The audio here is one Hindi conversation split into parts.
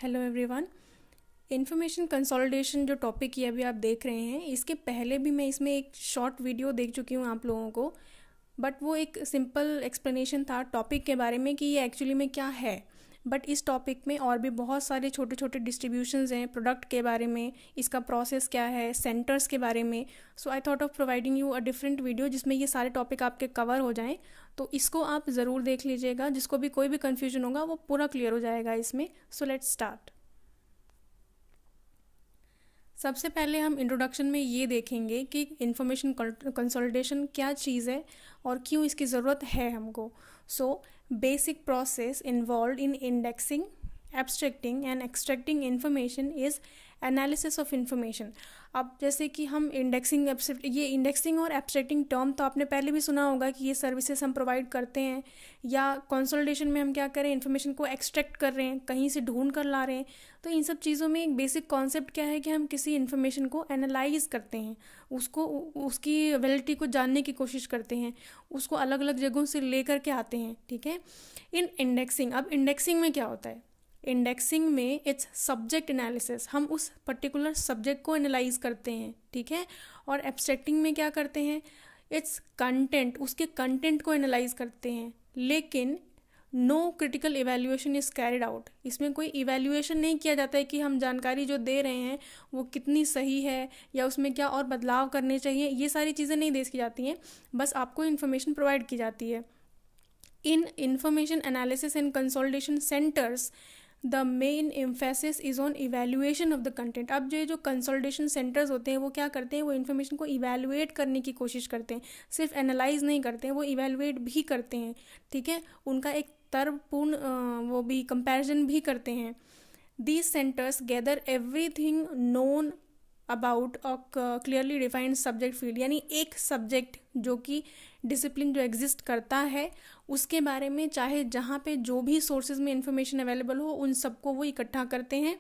Hello everyone. इन्फॉर्मेशन कंसोलिडेशन जो टॉपिक ये अभी आप देख रहे हैं, इसके पहले भी मैं इसमें एक शॉर्ट वीडियो देख चुकी हूँ आप लोगों को, बट वो एक सिंपल एक्सप्लेनेशन था टॉपिक के बारे में कि ये एक्चुअली में क्या है। बट इस टॉपिक में और भी बहुत सारे छोटे छोटे डिस्ट्रीब्यूशंस हैं, प्रोडक्ट के बारे में, इसका प्रोसेस क्या है, सेंटर्स के बारे में। So I thought of providing you a different video जिसमें ये सारे टॉपिक आपके कवर हो जाएं। तो इसको आप ज़रूर देख लीजिएगा, जिसको भी कोई भी कन्फ्यूजन होगा वो पूरा क्लियर हो जाएगा इसमें। So let's start. सबसे पहले हम इंट्रोडक्शन में ये देखेंगे कि इंफॉर्मेशन कंसोलिडेशन क्या चीज़ है और क्यों इसकी ज़रूरत है हमको। So basic process involve in indexing, abstracting and extracting information is analysis of information. अब जैसे कि हम इंडेक्सिंग ये इंडेक्सिंग और एब्स्ट्रैक्टिंग टर्म तो आपने पहले भी सुना होगा कि ये सर्विसेज हम प्रोवाइड करते हैं, या कंसोलिडेशन में हम क्या करें, इन्फॉर्मेशन को एक्सट्रैक्ट कर रहे हैं, कहीं से ढूंढ कर ला रहे हैं। तो इन सब चीज़ों में एक बेसिक कॉन्सेप्ट क्या है कि हम किसी इन्फॉर्मेशन को एनालाइज करते हैं, उसको उसकी वैलिडिटी को जानने की कोशिश करते हैं, उसको अलग अलग जगहों से ले करके आते हैं। ठीक है। इन इंडेक्सिंग, अब इंडेक्सिंग में क्या होता है, इंडेक्सिंग में इट्स सब्जेक्ट एनालिसिस, हम उस पर्टिकुलर सब्जेक्ट को एनालाइज करते हैं। ठीक है। और एब्स्ट्रैक्टिंग में क्या करते हैं, इट्स कंटेंट, उसके कंटेंट को एनालाइज करते हैं। लेकिन no critical evaluation is carried out, इसमें कोई इवैल्यूएशन नहीं किया जाता है कि हम जानकारी जो दे रहे हैं वो कितनी सही है या उसमें क्या और बदलाव करने चाहिए। ये सारी चीज़ें नहीं देखी जाती हैं, बस आपको इन्फॉर्मेशन प्रोवाइड की जाती है। इन information analysis and consolidation centres the main emphasis is on evaluation of the content. अब जो कंसोलिडेशन सेंटर्स होते हैं वो क्या करते हैं, वो इन्फॉर्मेशन को इवेल्युएट करने की कोशिश करते हैं, सिर्फ एनालाइज नहीं करते हैं, वो इवेल्युएट भी करते हैं। ठीक है। उनका एक तर्कपूर्ण वो भी कंपैरिजन भी करते हैं। These centres gather everything known about a clearly defined subject field, यानी एक सब्जेक्ट जो कि डिसिप्लिन जो एग्जिस्ट करता है उसके बारे में, चाहे जहाँ पे जो भी सोर्सेज में इंफॉर्मेशन अवेलेबल हो उन सबको वो इकट्ठा करते हैं।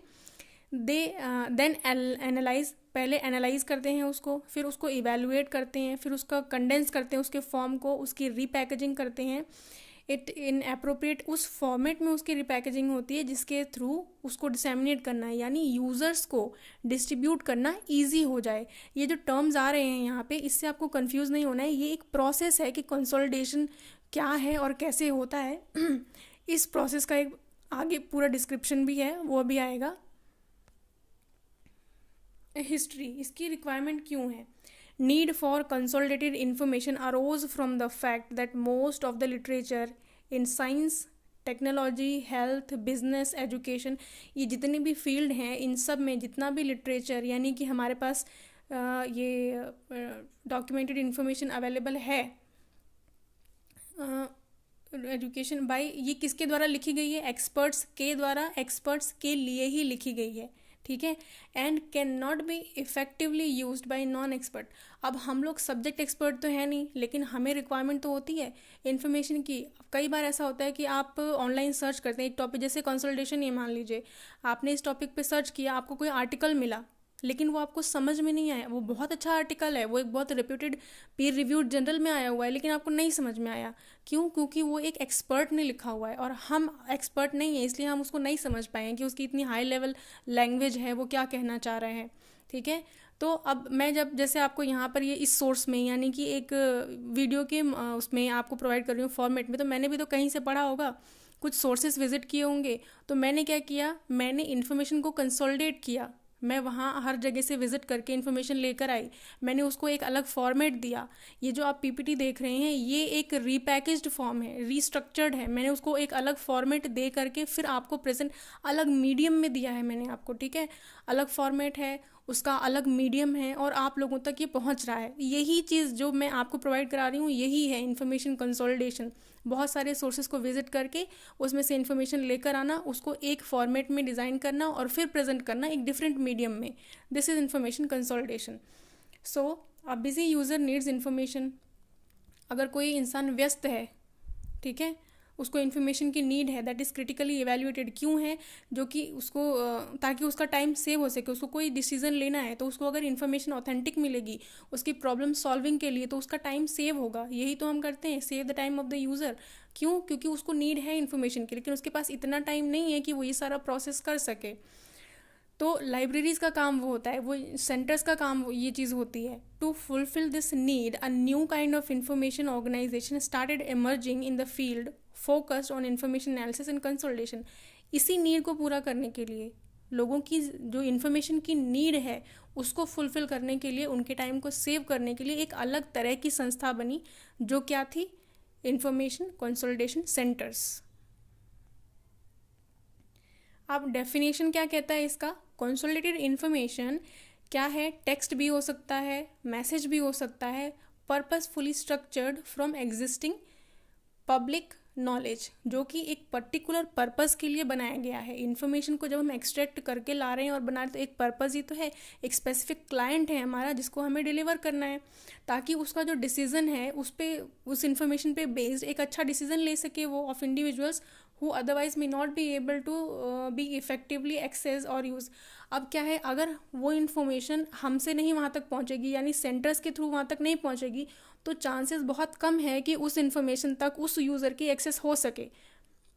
दे देन एनालाइज, पहले एनालाइज करते हैं उसको, फिर उसको इवेलुएट करते हैं, फिर उसका कंडेंस करते हैं उसके फॉर्म को, उसकी रीपैकेजिंग करते हैं। इट इन अप्रोप्रिएट, उस फॉर्मेट में उसकी रिपैकेजिंग होती है जिसके थ्रू उसको डिसेमिनेट करना है, यानी यूज़र्स को डिस्ट्रीब्यूट करना ईजी हो जाए। ये जो टर्म्स आ रहे हैं यहाँ पे, इससे आपको कंफ्यूज नहीं होना है। ये एक प्रोसेस है कि कंसोलिडेशन क्या है और कैसे होता है। इस प्रोसेस का एक आगे पूरा डिस्क्रिप्शन भी है, वो भी आएगा। हिस्ट्री, इसकी रिक्वायरमेंट क्यों है। Need for consolidated information arose from the fact that most of the literature in science, technology, health, business, education, ये जितने भी फील्ड हैं इन सब में जितना भी लिटरेचर यानी कि हमारे पास ये डॉक्यूमेंटेड इन्फॉर्मेशन अवेलेबल है एजुकेशन बाय, ये किसके द्वारा लिखी गई है, एक्सपर्ट्स के द्वारा, एक्सपर्ट्स के लिए ही लिखी गई है। ठीक है। And can not be effectively used by non expert. अब हम लोग सब्जेक्ट एक्सपर्ट तो है नहीं, लेकिन हमें रिक्वायरमेंट तो होती है इन्फॉर्मेशन की। कई बार ऐसा होता है कि आप ऑनलाइन सर्च करते हैं एक टॉपिक, जैसे कंसोलिडेशन, ये मान लीजिए आपने इस टॉपिक पे सर्च किया, आपको कोई आर्टिकल मिला लेकिन वो आपको समझ में नहीं आया, वो बहुत अच्छा आर्टिकल है, वो एक बहुत रेप्यूटेड पीर रिव्यूड जर्नल में आया हुआ है, लेकिन आपको नहीं समझ में आया। क्यों? क्योंकि वो एक एक्सपर्ट ने लिखा हुआ है और हम एक्सपर्ट नहीं है, इसलिए हम उसको नहीं समझ पाए कि उसकी इतनी हाई लेवल लैंग्वेज है, वो क्या कहना चाह रहे हैं। ठीक है। तो अब मैं जब जैसे आपको यहाँ पर ये इस सोर्स में यानी कि एक वीडियो के उसमें आपको प्रोवाइड कर रही हूँ फॉर्मेट में, तो मैंने भी तो कहीं से पढ़ा होगा, कुछ सोर्सेस विजिट किए होंगे। तो मैंने क्या किया, मैंने इन्फॉर्मेशन को कंसोलिडेट किया, मैं वहाँ हर जगह से विजिट करके इन्फॉर्मेशन लेकर आई, मैंने उसको एक अलग फॉर्मेट दिया। ये जो आप पीपीटी देख रहे हैं ये एक रीपैकेज्ड फॉर्म है, रीस्ट्रक्चर्ड है, मैंने उसको एक अलग फॉर्मेट दे करके फिर आपको प्रेजेंट अलग मीडियम में दिया है मैंने आपको। ठीक है। अलग फॉर्मेट है, उसका अलग मीडियम है और आप लोगों तक ये पहुंच रहा है। यही चीज़ जो मैं आपको प्रोवाइड करा रही हूँ यही है इन्फॉर्मेशन कंसोलिडेशन। बहुत सारे सोर्सेज को विजिट करके उसमें से इन्फॉर्मेशन लेकर आना, उसको एक फॉर्मेट में डिज़ाइन करना और फिर प्रेजेंट करना एक डिफरेंट मीडियम में। This is information consolidation. So a busy user needs information. अगर कोई इंसान व्यस्त है, ठीक है, उसको इन्फॉर्मेशन की नीड है, दैट इज़ क्रिटिकली इवैल्यूएटेड। क्यों है? जो कि उसको ताकि उसका टाइम सेव हो सके, उसको कोई डिसीजन लेना है तो उसको अगर इन्फॉर्मेशन ऑथेंटिक मिलेगी उसकी प्रॉब्लम सॉल्विंग के लिए, तो उसका टाइम सेव होगा। यही तो हम करते हैं, save the time of the user. क्यों? क्योंकि उसको नीड है इन्फॉर्मेशन की, लेकिन उसके पास इतना टाइम नहीं है कि वो ये सारा प्रोसेस कर सके। तो लाइब्रेरीज का काम वो होता है, वो सेंटर्स का काम ये चीज़ होती है। To fulfil this need a new kind of information organisation started emerging in the field focused on information analysis and consolidation. इसी नीड को पूरा करने के लिए, लोगों की जो इन्फॉर्मेशन की नीड है उसको फुलफिल करने के लिए, उनके टाइम को सेव करने के लिए एक अलग तरह की संस्था बनी, जो क्या थी? Information consolidation centres. अब डेफिनेशन क्या कहता है इसका? कंसोलिडेटेड इन्फॉर्मेशन क्या है? टेक्स्ट भी हो सकता है, मैसेज भी हो सकता है, purposefully structured from existing public knowledge, जो कि एक पर्टिकुलर पर्पस के लिए बनाया गया है। इन्फॉर्मेशन को जब हम एक्सट्रैक्ट करके ला रहे हैं और बना रहे हैं, तो एक पर्पस ही तो है, एक स्पेसिफिक क्लाइंट है हमारा जिसको हमें डिलीवर करना है, ताकि उसका जो डिसीजन है उस पे, उस इन्फॉर्मेशन पे बेस्ड एक अच्छा डिसीजन ले सके वो, of individuals who otherwise may not be able to be effectively access और यूज़। अब क्या है, अगर वो इन्फॉर्मेशन हमसे नहीं वहाँ तक पहुँचेगी, यानी सेंटर्स के थ्रू वहाँ तक नहीं पहुँचेगी, तो चांसेस बहुत कम है कि उस इन्फॉर्मेशन तक उस यूज़र की एक्सेस हो सके।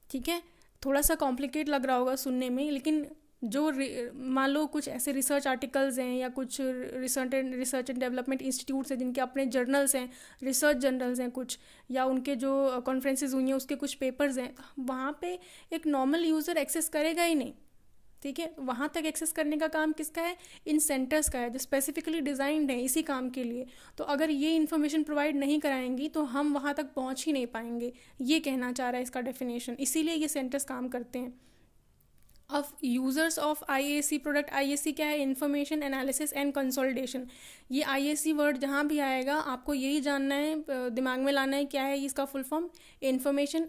ठीक है, थोड़ा सा कॉम्प्लिकेट लग रहा होगा सुनने में, लेकिन जो मान लो कुछ ऐसे रिसर्च आर्टिकल्स हैं या कुछ रिसर्च एंड डेवलपमेंट इंस्टीट्यूट्स हैं जिनके अपने जर्नल्स हैं, रिसर्च जर्नल्स हैं कुछ, या उनके जो कॉन्फ्रेंसेज हुई हैं उसके कुछ पेपर्स हैं, वहाँ पे एक नॉर्मल यूज़र एक्सेस करेगा ही नहीं। ठीक है, वहाँ तक एक्सेस करने का काम किसका है? इन सेंटर्स का है, जो स्पेसिफिकली डिज़ाइंड है इसी काम के लिए। तो अगर ये इन्फॉर्मेशन प्रोवाइड नहीं कराएंगी तो हम वहाँ तक पहुँच ही नहीं पाएंगे, ये कहना चाह रहा है इसका डेफिनेशन। इसीलिए ये सेंटर्स काम करते हैं। अब users of IAC product, IAC क्या है? Information analysis and consolidation. ये आईएसी वर्ड जहाँ भी आएगा आपको यही जानना है, दिमाग में लाना है, क्या है इसका full form? Information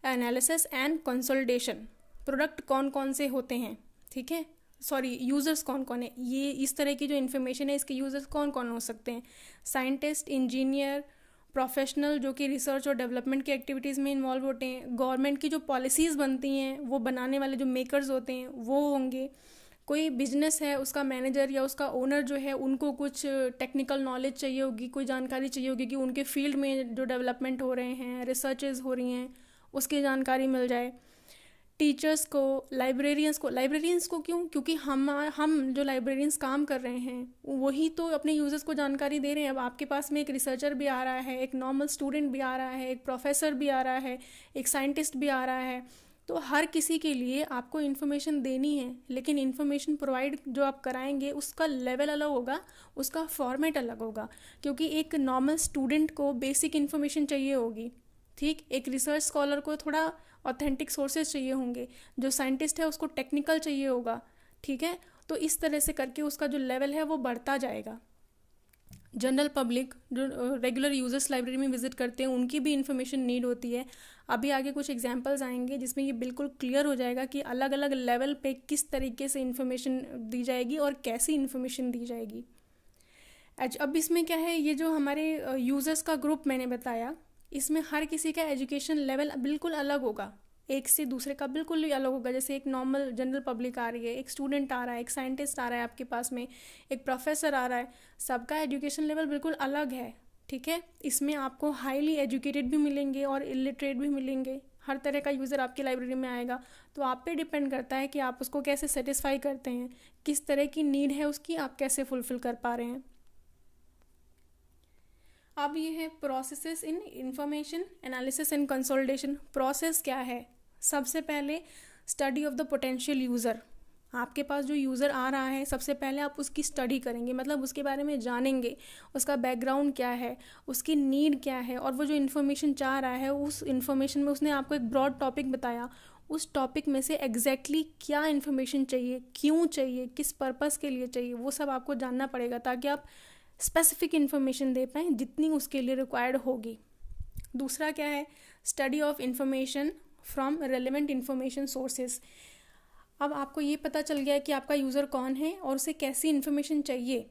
analysis and consolidation. Product कौन कौन से होते हैं? ठीक है, सॉरी, यूज़र्स कौन कौन है, ये इस तरह की जो इन्फॉर्मेशन है इसके यूज़र्स कौन कौन हो सकते हैं? साइंटिस्ट, इंजीनियर, प्रोफेशनल जो कि रिसर्च और डेवलपमेंट की एक्टिविटीज़ में इन्वॉल्व होते हैं, गवर्नमेंट की जो पॉलिसीज़ बनती हैं वो बनाने वाले जो मेकर्स होते हैं वो होंगे, कोई बिजनेस है उसका मैनेजर या उसका ओनर जो है उनको कुछ टेक्निकल नॉलेज चाहिए होगी, कोई जानकारी चाहिए होगी कि उनके फील्ड में जो डेवलपमेंट हो रहे हैं, रिसर्चेज हो रही हैं, उसकी जानकारी मिल जाए। टीचर्स को, लाइब्रेरियंस को क्यों? क्योंकि हम जो लाइब्रेरियंस काम कर रहे हैं वही तो अपने यूज़र्स को जानकारी दे रहे हैं। अब आपके पास में एक रिसर्चर भी आ रहा है, एक नॉर्मल स्टूडेंट भी आ रहा है, एक प्रोफेसर भी आ रहा है, एक साइंटिस्ट भी आ रहा है, तो हर किसी के लिए आपको इन्फॉर्मेशन देनी है, लेकिन इन्फॉर्मेशन प्रोवाइड जो आप कराएंगे उसका लेवल अलग होगा, उसका फॉर्मेट अलग होगा। क्योंकि एक नॉर्मल स्टूडेंट को बेसिक इन्फॉर्मेशन चाहिए होगी, ठीक, एक रिसर्च स्कॉलर को थोड़ा ऑथेंटिक सोर्सेज चाहिए होंगे, जो साइंटिस्ट है उसको टेक्निकल चाहिए होगा। ठीक है, तो इस तरह से करके उसका जो लेवल है वो बढ़ता जाएगा। जनरल पब्लिक जो रेगुलर यूजर्स लाइब्रेरी में विजिट करते हैं उनकी भी इन्फॉर्मेशन नीड होती है। अभी आगे कुछ एग्जांपल्स आएंगे जिसमें ये बिल्कुल क्लियर हो जाएगा कि अलग अलग लेवल पे किस तरीके से इन्फॉर्मेशन दी जाएगी और कैसी इन्फॉर्मेशन दी जाएगी। अब इसमें क्या है, ये जो हमारे यूज़र्स का ग्रुप मैंने बताया, इसमें हर किसी का एजुकेशन लेवल बिल्कुल अलग होगा, एक से दूसरे का बिल्कुल ही अलग होगा। जैसे एक नॉर्मल जनरल पब्लिक आ रही है, एक स्टूडेंट आ रहा है, एक साइंटिस्ट आ रहा है आपके पास में, एक प्रोफेसर आ रहा है, सबका एजुकेशन लेवल बिल्कुल अलग है। ठीक है, इसमें आपको हाईली एजुकेटेड भी मिलेंगे और इलिटरेट भी मिलेंगे, हर तरह का यूज़र आपकी लाइब्रेरी में आएगा। तो आप पे डिपेंड करता है कि आप उसको कैसे सेटिस्फाई करते हैं, किस तरह की नीड है उसकी, आप कैसे फुलफ़िल कर पा रहे हैं। अब ये है processes in information analysis and consolidation. Process क्या है? सबसे पहले study of the potential user. आपके पास जो यूज़र आ रहा है सबसे पहले आप उसकी स्टडी करेंगे, मतलब उसके बारे में जानेंगे, उसका बैकग्राउंड क्या है, उसकी नीड क्या है, और वो जो इन्फॉर्मेशन चाह रहा है उस इन्फॉर्मेशन में उसने आपको एक ब्रॉड टॉपिक बताया, उस टॉपिक में से एग्जैक्टली क्या इन्फॉर्मेशन चाहिए, क्यों चाहिए, किस पर्पज़ के लिए चाहिए, वो सब आपको जानना पड़ेगा ताकि आप स्पेसिफिक इन्फॉर्मेशन दे पाएँ जितनी उसके लिए रिक्वायर्ड होगी। दूसरा क्या है? Study of information from relevant information sources. अब आपको ये पता चल गया है कि आपका यूज़र कौन है और उसे कैसी इन्फॉर्मेशन चाहिए।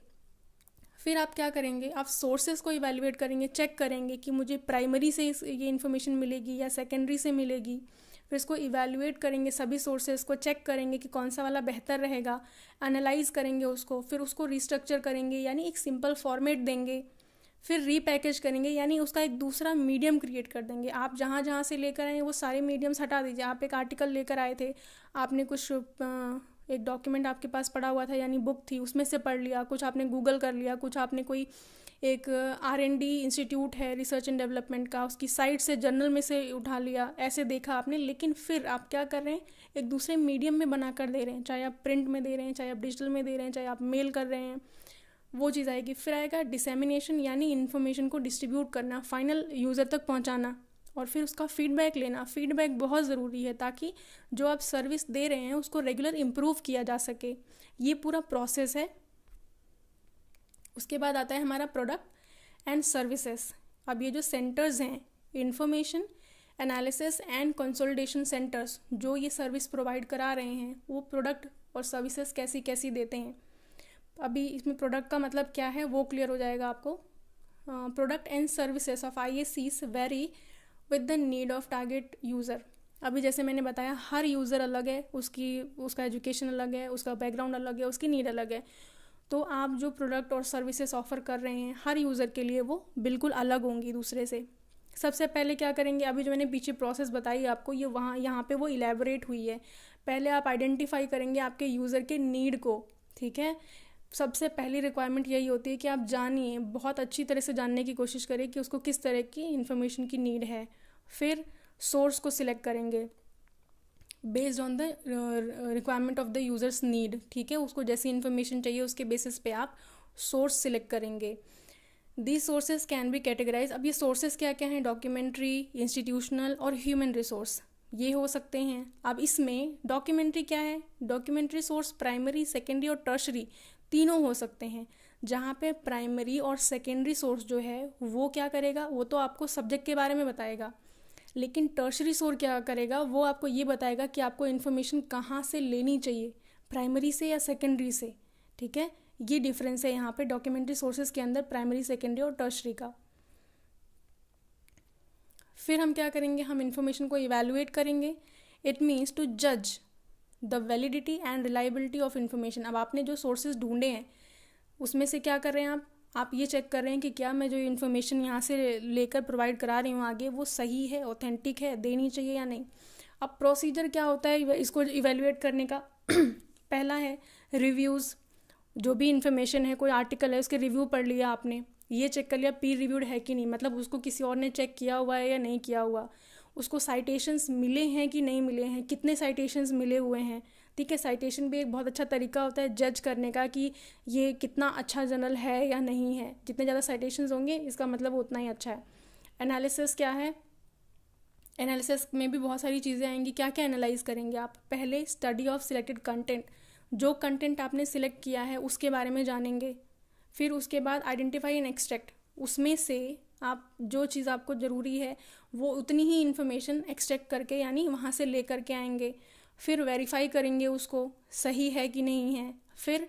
फिर आप क्या करेंगे? आप सोर्सेज को इवैल्यूएट करेंगे, चेक करेंगे कि मुझे प्राइमरी से ये इन्फॉर्मेशन मिलेगी या सेकेंडरी से मिलेगी। फिर इसको इवैल्यूएट करेंगे, सभी सोर्सेज को चेक करेंगे कि कौन सा वाला बेहतर रहेगा, एनालाइज करेंगे उसको, फिर उसको रिस्ट्रक्चर करेंगे, यानी एक सिंपल फॉर्मेट देंगे। फिर रीपैकेज करेंगे, यानी उसका एक दूसरा मीडियम क्रिएट कर देंगे। आप जहाँ जहाँ से लेकर आए वो सारे मीडियम्स हटा दीजिए। आप एक आर्टिकल लेकर आए थे, आपने कुछ एक डॉक्यूमेंट आपके पास पड़ा हुआ था यानी बुक थी, उसमें से पढ़ लिया, कुछ आपने गूगल कर लिया, कुछ आपने कोई एक R&D इंस्टीट्यूट है रिसर्च एंड डेवलपमेंट का, उसकी साइट से जर्नल में से उठा लिया, ऐसे देखा आपने। लेकिन फिर आप क्या कर रहे हैं, एक दूसरे मीडियम में बना कर दे रहे हैं, चाहे आप प्रिंट में दे रहे हैं, चाहे आप डिजिटल में दे रहे हैं, चाहे आप मेल कर रहे हैं, वो चीज़ आएगी। फिर आएगा डिसेमिनेशन, यानी इन्फॉर्मेशन को डिस्ट्रीब्यूट करना, फाइनल यूज़र तक पहुंचाना, और फिर उसका फीडबैक लेना। फीडबैक बहुत ज़रूरी है ताकि जो आप सर्विस दे रहे हैं उसको रेगुलर इम्प्रूव किया जा सके। ये पूरा प्रोसेस है। उसके बाद आता है हमारा प्रोडक्ट एंड सर्विसेज। अब ये जो सेंटर्स हैं, information analysis and consolidation centres, जो ये सर्विस प्रोवाइड करा रहे हैं, वो प्रोडक्ट और सर्विसेज कैसी कैसी देते हैं। अभी इसमें प्रोडक्ट का मतलब क्या है वो क्लियर हो जाएगा आपको। Product and services of ISCs very with the need of target user. अभी जैसे मैंने बताया, हर यूज़र अलग है, उसका एजुकेशन अलग है, उसका बैकग्राउंड अलग है, उसकी नीड अलग है। तो आप जो प्रोडक्ट और सर्विसेज ऑफर कर रहे हैं हर यूज़र के लिए वो बिल्कुल अलग होंगी दूसरे से। सबसे पहले क्या करेंगे, अभी जो मैंने पीछे प्रोसेस बताई आपको, ये यहाँ पे वो इलेबोरेट हुई है। पहले आप आइडेंटिफाई करेंगे आपके यूज़र के नीड को, ठीक है। सबसे पहली रिक्वायरमेंट यही होती है कि आप जानिए, बहुत अच्छी तरह से जानने की कोशिश करें कि उसको किस तरह की इन्फॉर्मेशन की नीड है। फिर सोर्स को सिलेक्ट करेंगे based on the requirement of the users need, ठीक है। उसको जैसी इन्फॉर्मेशन चाहिए उसके बेसिस पे आप सोर्स सिलेक्ट करेंगे। दी सोर्सेज कैन बी कैटेगराइज। अब ये सोर्सेज क्या क्या हैं, डॉक्यूमेंट्री, इंस्टीट्यूशनल और ह्यूमन रिसोर्स, ये हो सकते हैं। अब इसमें डॉक्यूमेंट्री क्या है, डॉक्यूमेंट्री सोर्स प्राइमरी, सेकेंडरी और टर्शरी तीनों हो सकते हैं। जहाँ पे प्राइमरी और सेकेंडरी सोर्स जो है वो क्या करेगा, वो तो आपको सब्जेक्ट के बारे में बताएगा, लेकिन टर्शरी सोर्स क्या करेगा, वो आपको ये बताएगा कि आपको इन्फॉर्मेशन कहाँ से लेनी चाहिए, प्राइमरी से या सेकेंडरी से, ठीक है। ये डिफरेंस है यहाँ पे डॉक्यूमेंट्री सोर्सेज के अंदर प्राइमरी, सेकेंडरी और टर्शरी का। फिर हम क्या करेंगे, हम इन्फॉर्मेशन को इवैल्यूएट करेंगे। इट मीन्स टू जज the validity and reliability of information. अब आपने जो सोर्सेज ढूंढे हैं उसमें से क्या कर रहे हैं आप ये चेक कर रहे हैं कि क्या मैं जो इन्फॉर्मेशन यहाँ से लेकर प्रोवाइड करा रही हूँ आगे वो सही है, ऑथेंटिक है, देनी चाहिए या नहीं। अब प्रोसीजर क्या होता है इसको इवैल्यूएट करने का पहला है रिव्यूज़। जो भी इन्फॉर्मेशन है, कोई आर्टिकल है उसके रिव्यू पढ़ लिया आपने, ये चेक कर लिया पीर रिव्यूड है कि नहीं, मतलब उसको किसी और ने चेक किया हुआ है या नहीं किया हुआ, उसको साइटेशंस मिले हैं कि नहीं मिले हैं, कितने साइटेशंस मिले हुए हैं, ठीक है। साइटेशन भी एक बहुत अच्छा तरीका होता है जज करने का कि ये कितना अच्छा जर्नल है या नहीं है। जितने ज़्यादा साइटेशंस होंगे इसका मतलब उतना ही अच्छा है। एनालिसिस क्या है, एनालिसिस में भी बहुत सारी चीज़ें आएंगी। क्या क्या एनालाइज करेंगे आप, पहले स्टडी ऑफ सिलेक्टेड कंटेंट, जो कंटेंट आपने सिलेक्ट किया है उसके बारे में जानेंगे। फिर उसके बाद आइडेंटिफाई एंड एक्सट्रैक्ट, उसमें से आप जो चीज़ आपको ज़रूरी है वो उतनी ही इन्फॉर्मेशन एक्सट्रैक्ट करके यानी वहाँ से ले करके आएंगे। फिर वेरीफाई करेंगे उसको सही है कि नहीं है। फिर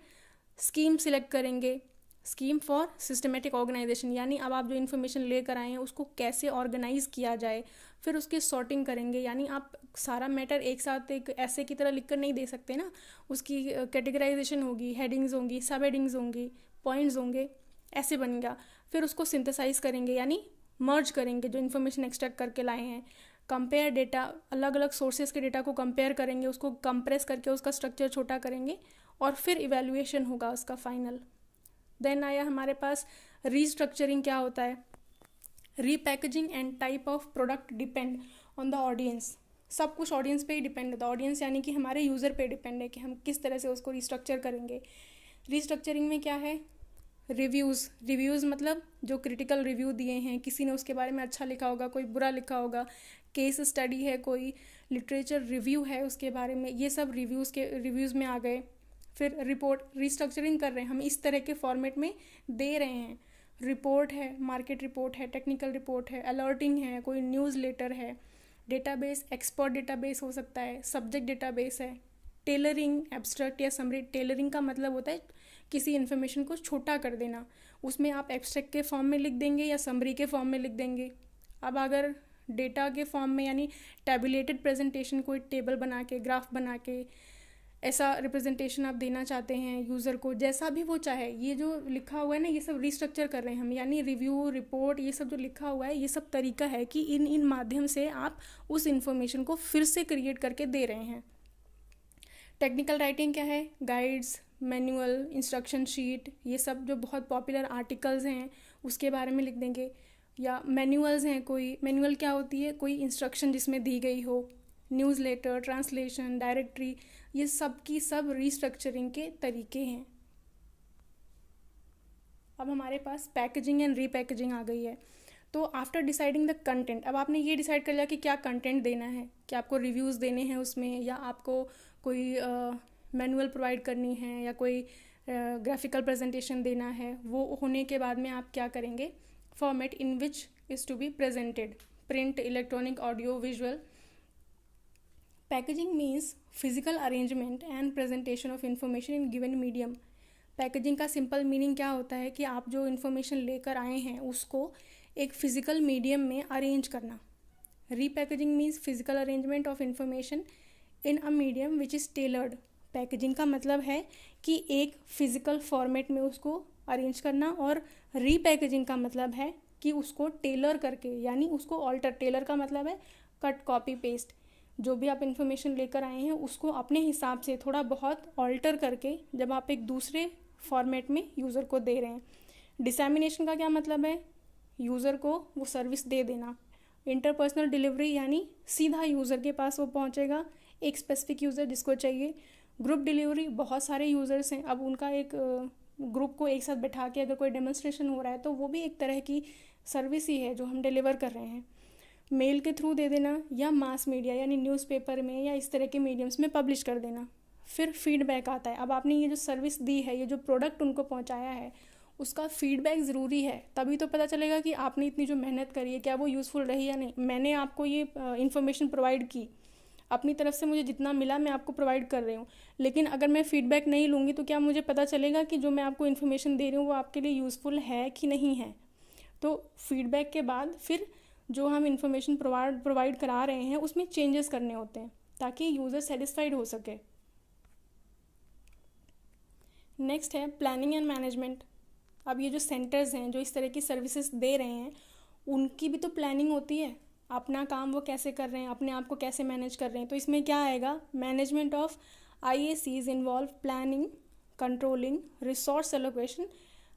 स्कीम सिलेक्ट करेंगे, स्कीम फॉर सिस्टमेटिक ऑर्गेनाइजेशन, यानी अब आप जो इन्फॉर्मेशन लेकर आए हैं उसको कैसे ऑर्गेनाइज किया जाए। फिर उसकी सॉर्टिंग करेंगे, यानी आप सारा मैटर एक साथ एक ऐसे की तरह लिख कर नहीं दे सकते ना, उसकी कैटेगराइजेशन होगी, हेडिंग्स होंगी, सब हेडिंग्स होंगी, पॉइंट्स होंगे, ऐसे बनेगा। फिर उसको सिंथेसाइज करेंगे यानी मर्ज करेंगे जो इन्फॉर्मेशन एक्सट्रैक्ट करके लाए हैं। कंपेयर डेटा, अलग अलग सोर्सेज के डेटा को कंपेयर करेंगे, उसको कंप्रेस करके उसका स्ट्रक्चर छोटा करेंगे और फिर इवैल्यूएशन होगा उसका फाइनल। देन आया हमारे पास रीस्ट्रक्चरिंग। क्या होता है, repackaging and type of product depend on the audience. सब कुछ ऑडियंस पे ही डिपेंड होता है, ऑडियंस यानी कि हमारे यूज़र पे डिपेंड है कि हम किस तरह से उसको रीस्ट्रक्चर करेंगे। रीस्ट्रक्चरिंग में क्या है, रिव्यूज़ मतलब जो क्रिटिकल रिव्यू दिए हैं, किसी ने उसके बारे में अच्छा लिखा होगा, कोई बुरा लिखा होगा, केस स्टडी है, कोई लिटरेचर रिव्यू है उसके बारे में, ये सब रिव्यूज़ में आ गए। फिर रिपोर्ट, रीस्ट्रक्चरिंग कर रहे हैं हम, इस तरह के फॉर्मेट में दे रहे हैं। रिपोर्ट है, मार्केट रिपोर्ट है, टेक्निकल रिपोर्ट है, अलर्टिंग है, कोई न्यूज़ लेटर है, डेटाबेस, एक्सपर्ट डेटाबेस हो सकता है, सब्जेक्ट डेटाबेस है। टेलरिंग, एब्स्ट्रैक्ट या समरी। टेलरिंग का मतलब होता है किसी इन्फॉर्मेशन को छोटा कर देना, उसमें आप एब्स्ट्रैक्ट के फॉर्म में लिख देंगे या समरी के फॉर्म में लिख देंगे। अब अगर डेटा के फॉर्म में यानी टैबुलेटेड प्रेजेंटेशन, कोई टेबल बना के, ग्राफ बना के, ऐसा रिप्रेजेंटेशन आप देना चाहते हैं यूज़र को, जैसा भी वो चाहे। ये जो लिखा हुआ है ना, ये सब रिस्ट्रक्चर कर रहे हैं हम, यानी रिव्यू, रिपोर्ट, ये सब जो लिखा हुआ है, ये सब तरीका है कि इन माध्यम से आप उस इन्फॉर्मेशन को फिर से क्रिएट करके दे रहे हैं। टेक्निकल राइटिंग क्या है? गाइड्स, मैनुअल, इंस्ट्रक्शन शीट, ये सब जो बहुत पॉपुलर आर्टिकल्स हैं उसके बारे में लिख देंगे। या मैनुअल्स हैं, कोई मैनुअल क्या होती है? कोई इंस्ट्रक्शन जिसमें दी गई हो। न्यूज़लेटर, ट्रांसलेशन, डायरेक्टरी, ये सब की सब रीस्ट्रक्चरिंग के तरीके हैं। अब हमारे पास पैकेजिंग एंड रीपैकेजिंग आ गई है। तो आफ्टर डिसाइडिंग द कंटेंट, अब आपने ये डिसाइड कर लिया कि क्या कंटेंट देना है, कि आपको रिव्यूज़ देने हैं उसमें, या आपको कोई मैनुअल प्रोवाइड करनी है, या कोई ग्राफिकल प्रेजेंटेशन देना है। वो होने के बाद में आप क्या करेंगे? Format in which is to be presented, print, electronic, audio, visual. Packaging means physical arrangement and presentation of information in given medium. Packaging का सिंपल मीनिंग क्या होता है कि आप जो इन्फॉर्मेशन लेकर आए हैं उसको एक फिजिकल मीडियम में अरेंज करना। Repackaging means physical arrangement of information in a medium which is tailored. Packaging का मतलब है कि एक फिजिकल फॉर्मेट में उसको अरेंज करना, और रीपैकेजिंग का मतलब है कि उसको टेलर करके, यानी उसको ऑल्टर, टेलर का मतलब है कट, कॉपी, पेस्ट, जो भी आप इन्फॉर्मेशन लेकर आए हैं उसको अपने हिसाब से थोड़ा बहुत ऑल्टर करके जब आप एक दूसरे फॉर्मेट में यूज़र को दे रहे हैं। डिसैमिनेशन का क्या मतलब है? यूज़र को वो सर्विस दे देना। इंटरपर्सनल डिलीवरी यानी सीधा यूज़र के पास वो पहुंचेगा, एक स्पेसिफिक यूज़र जिसको चाहिए। ग्रुप डिलीवरी, बहुत सारे यूज़र्स हैं, अब उनका एक ग्रुप को एक साथ बैठा के अगर कोई डेमोन्स्ट्रेशन हो रहा है तो वो भी एक तरह की सर्विस ही है जो हम डिलीवर कर रहे हैं। मेल के थ्रू दे देना, या मास मीडिया यानी न्यूज़पेपर में या इस तरह के मीडियम्स में पब्लिश कर देना। फिर फीडबैक आता है। अब आपने ये जो सर्विस दी है, ये जो प्रोडक्ट उनको पहुंचाया है, उसका फीडबैक ज़रूरी है, तभी तो पता चलेगा कि आपने इतनी जो मेहनत करी है क्या वो यूज़फुल रही या नहीं। मैंने आपको ये इन्फॉर्मेशन प्रोवाइड की, अपनी तरफ से मुझे जितना मिला मैं आपको प्रोवाइड कर रही हूँ, लेकिन अगर मैं फीडबैक नहीं लूँगी तो क्या मुझे पता चलेगा कि जो मैं आपको इन्फॉर्मेशन दे रही हूँ वो आपके लिए यूज़फुल है कि नहीं है। तो फीडबैक के बाद फिर जो हम इन्फॉर्मेशन प्रोवाइड करा रहे हैं उसमें चेंजेस करने होते हैं ताकि यूज़र सेटिस्फाइड हो सके। नेक्स्ट है प्लानिंग एंड मैनेजमेंट। अब ये जो सेंटर्स हैं जो इस तरह की सर्विसेज दे रहे हैं उनकी भी तो प्लानिंग होती है, अपना काम वो कैसे कर रहे हैं, अपने आप को कैसे मैनेज कर रहे हैं। तो इसमें क्या आएगा? Management of IACs involve planning, controlling, resource allocation,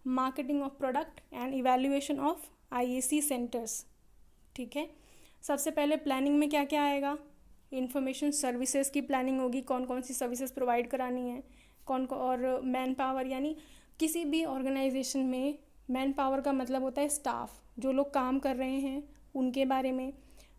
marketing of product and evaluation of IAC centres. ठीक है, सबसे पहले प्लानिंग में क्या क्या आएगा? इंफॉर्मेशन सर्विसेज की प्लानिंग होगी, कौन कौन सी सर्विसेज प्रोवाइड करानी है, और मैन पावर, यानी किसी भी ऑर्गेनाइजेशन में मैन पावर का मतलब होता है स्टाफ, जो लोग काम कर रहे हैं उनके बारे में।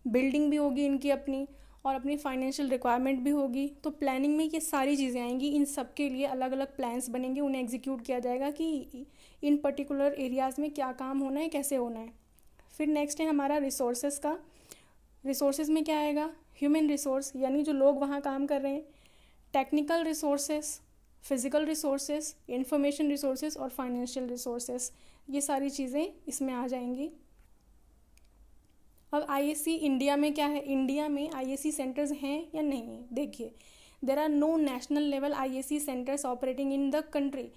बिल्डिंग भी होगी इनकी अपनी, और अपनी फाइनेंशियल रिक्वायरमेंट भी होगी। तो प्लानिंग में ये सारी चीज़ें आएंगी, इन सब के लिए अलग अलग प्लान्स बनेंगे, उन्हें एग्जीक्यूट किया जाएगा कि इन पर्टिकुलर एरियाज़ में क्या काम होना है, कैसे होना है। फिर नेक्स्ट है हमारा रिसोर्सेज का। रिसोर्सेज में क्या आएगा? ह्यूमन रिसोर्स, यानी जो लोग वहाँ काम कर रहे हैं। Technical resources, physical resources, information resources और फाइनेंशियल रिसोर्सेज, ये सारी चीज़ें इसमें आ जाएंगी। अब IAC इंडिया में क्या है? इंडिया में IAC सेंटर्स हैं या नहीं है? देखिए, there are no national level IAC centres operating in the country.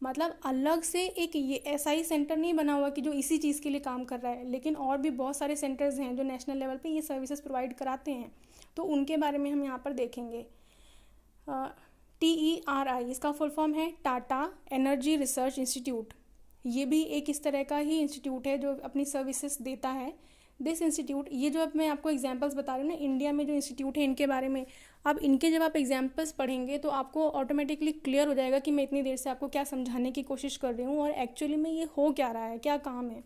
मतलब अलग से एक ये ऐसा ही सेंटर नहीं बना हुआ कि जो इसी चीज़ के लिए काम कर रहा है, लेकिन और भी बहुत सारे सेंटर्स हैं जो नेशनल लेवल पे ये सर्विसेज प्रोवाइड कराते हैं। तो उनके बारे में हम यहाँ पर देखेंगे। TERI, इसका फुल फॉर्म है टाटा एनर्जी रिसर्च इंस्टीट्यूट। ये भी एक इस तरह का ही इंस्टीट्यूट है जो अपनी सर्विसेज देता है। दिस इंस्टीट्यूट, ये जो अब मैं आपको एग्जांपल्स बता रही हूँ ना, इंडिया में जो इंस्टीट्यूट है इनके बारे में, अब इनके जब आप एग्जांपल्स पढ़ेंगे तो आपको ऑटोमेटिकली क्लियर हो जाएगा कि मैं इतनी देर से आपको क्या समझाने की कोशिश कर रही हूँ और एक्चुअली में ये हो क्या रहा है, क्या काम है।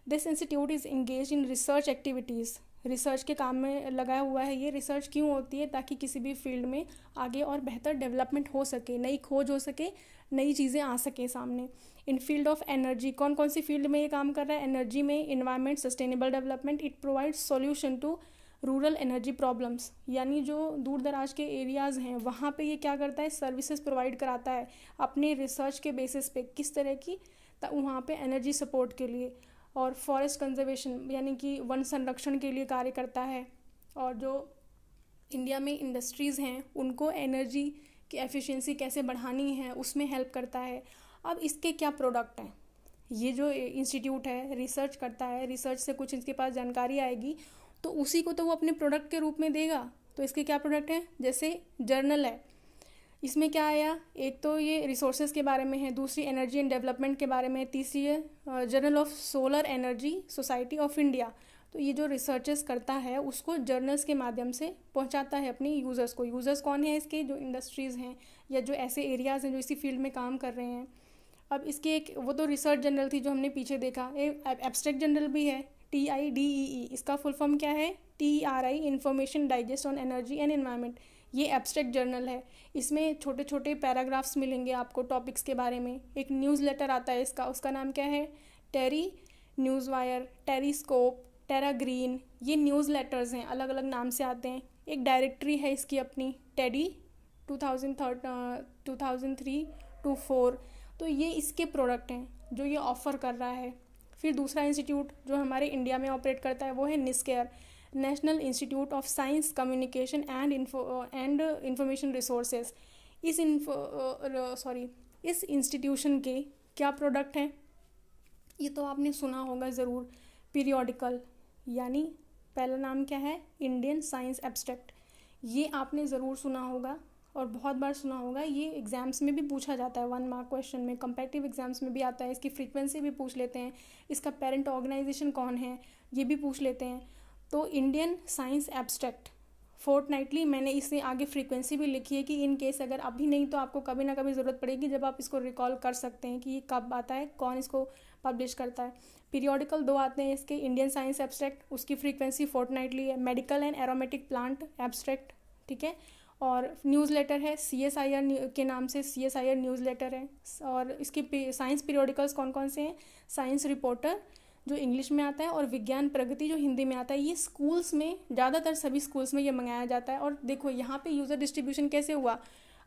This institute is engage in research activities, research के काम में लगाया हुआ है। ये रिसर्च क्यों होती है? ताकि किसी भी फील्ड में आगे और बेहतर डेवलपमेंट हो सके, नई खोज हो सके, नई चीज़ें आ सके सामने। इन फील्ड ऑफ एनर्जी, कौन कौन सी फील्ड में ये काम कर रहा है? एनर्जी में environment, sustainable development. It provides solution to rural energy problems, यानी जो दूर दराज के एरियाज़ हैं वहाँ पे ये क्या करता है? सर्विसेज प्रोवाइड कराता है अपने रिसर्च के बेसिस पे, किस तरह की? वहाँ पे एनर्जी सपोर्ट के लिए। और फॉरेस्ट कंजर्वेशन, यानी कि वन संरक्षण के लिए कार्य करता है। और जो इंडिया में इंडस्ट्रीज़ हैं उनको एनर्जी कि एफिशिएंसी कैसे बढ़ानी है उसमें हेल्प करता है। अब इसके क्या प्रोडक्ट हैं, ये जो इंस्टीट्यूट है रिसर्च करता है, रिसर्च से कुछ इसके पास जानकारी आएगी तो उसी को तो वो अपने प्रोडक्ट के रूप में देगा। तो इसके क्या प्रोडक्ट हैं, जैसे जर्नल है, इसमें क्या आया, एक तो ये रिसोर्सेज के बारे में है, दूसरी एनर्जी एंड डेवलपमेंट के बारे में है, तीसरी है journal of solar energy society of India. तो ये जो रिसर्चेस करता है उसको जर्नल्स के माध्यम से पहुंचाता है अपने यूज़र्स को। यूज़र्स कौन है इसके, जो इंडस्ट्रीज़ हैं या जो ऐसे एरियाज़ हैं जो इसी फील्ड में काम कर रहे हैं। अब इसकी एक वो तो रिसर्च जर्नल थी जो हमने पीछे देखा, एब्स्ट्रैक्ट जर्नल भी है TIDEE, इसका फुल फॉर्म क्या है, TERI information digest on energy and environment. ये एब्स्ट्रैक्ट जर्नल है, इसमें छोटे छोटे पैराग्राफ्स मिलेंगे आपको टॉपिक्स के बारे में। एक न्यूज़लेटर आता है इसका, उसका नाम क्या है, टेरी न्यूज़ वायर, टेरीस्कोप, टेरा ग्रीन, ये न्यूज़ लेटर्स हैं, अलग अलग नाम से आते हैं। एक डायरेक्टरी है इसकी अपनी, टेडी 2003-4, तो ये इसके प्रोडक्ट हैं जो ये ऑफ़र कर रहा है। फिर दूसरा इंस्टीट्यूट जो हमारे इंडिया में ऑपरेट करता है वो है NISCAIR, national institute of science communication and information resources. इस इंस्टीट्यूशन के क्या प्रोडक्ट हैं, ये तो आपने सुना होगा ज़रूर, पीरियोडिकल, यानी पहला नाम क्या है, इंडियन साइंस एब्स्ट्रैक्ट, ये आपने ज़रूर सुना होगा और बहुत बार सुना होगा। ये एग्ज़ाम्स में भी पूछा जाता है, 1 मार्क क्वेश्चन में, कंपैरेटिव एग्ज़ाम्स में भी आता है। इसकी फ्रीक्वेंसी भी पूछ लेते हैं, इसका पेरेंट ऑर्गेनाइजेशन कौन है ये भी पूछ लेते हैं। तो इंडियन साइंस एब्स्ट्रैक्ट फोर्टनाइटली, मैंने इससे आगे फ्रीक्वेंसी भी लिखी है कि इन केस अगर अभी नहीं तो आपको कभी ना कभी ज़रूरत पड़ेगी, जब आप इसको रिकॉल कर सकते हैं कि ये कब आता है, कौन इसको पब्लिश करता है। पीरियोडिकल 2 आते हैं इसके, इंडियन साइंस एब्स्ट्रैक्ट, उसकी फ्रीक्वेंसी फोर्टनाइटली है। Medical and aromatic plant abstract, ठीक है। और न्यूज़लेटर है CSIR के नाम से, CSIR न्यूज़लेटर है। और इसके साइंस पीरियोडिकल्स कौन कौन से हैं, साइंस रिपोर्टर जो इंग्लिश में आता है और विज्ञान प्रगति जो हिंदी में आता है। ये स्कूल्स में, ज़्यादातर सभी स्कूल्स में ये मंगाया जाता है। और देखो यहाँ पे यूज़र डिस्ट्रीब्यूशन कैसे हुआ,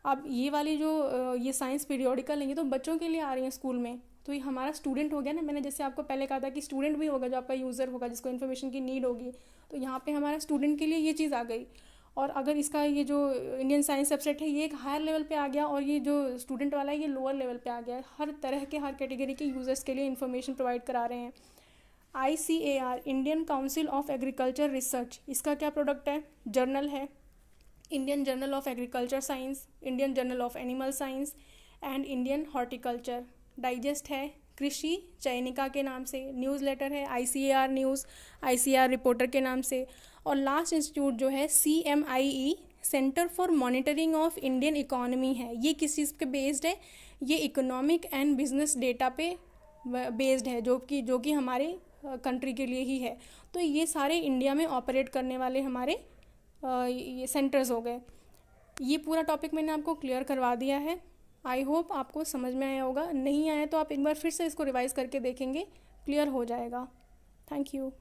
अब ये वाली जो ये साइंस पीरियोडिकल है ये तो बच्चों के लिए आ रही है स्कूल में, तो ये हमारा स्टूडेंट हो गया ना। मैंने जैसे आपको पहले कहा था कि स्टूडेंट भी होगा जो आपका यूज़र होगा, जिसको इन्फॉर्मेशन की नीड होगी, तो यहाँ पे हमारा स्टूडेंट के लिए ये चीज़ आ गई। और अगर इसका ये जो इंडियन साइंस सब्जेक्ट है ये एक हायर लेवल पे आ गया और ये जो स्टूडेंट वाला है ये लोअर लेवल पे आ गया है। हर तरह के, हर कैटेगरी के यूज़र्स के लिए इन्फॉर्मेशन प्रोवाइड करा रहे हैं। ICAR, Indian council of agriculture research, इसका क्या प्रोडक्ट है, जर्नल है, Indian journal of agriculture science, Indian journal of animal science and Indian horticulture. Digest है कृषि चयनिका के नाम से, न्यूज़लेटर है ICAR न्यूज़, ICAR रिपोर्टर के नाम से। और लास्ट इंस्टीट्यूट जो है CMIE, centre for monitoring of Indian economy है। ये किस चीज़ पे बेस्ड है, ये इकोनॉमिक एंड बिजनेस डेटा पे बेस्ड है, जो कि हमारे कंट्री के लिए ही है। तो ये सारे इंडिया में ऑपरेट करने वाले हमारे ये सेंटर्स हो गए। ये पूरा टॉपिक मैंने आपको क्लियर करवा दिया है। आई होप आपको समझ में आया होगा, नहीं आया तो आप एक बार फिर से इसको रिवाइज़ करके देखेंगे, क्लियर हो जाएगा। Thank you.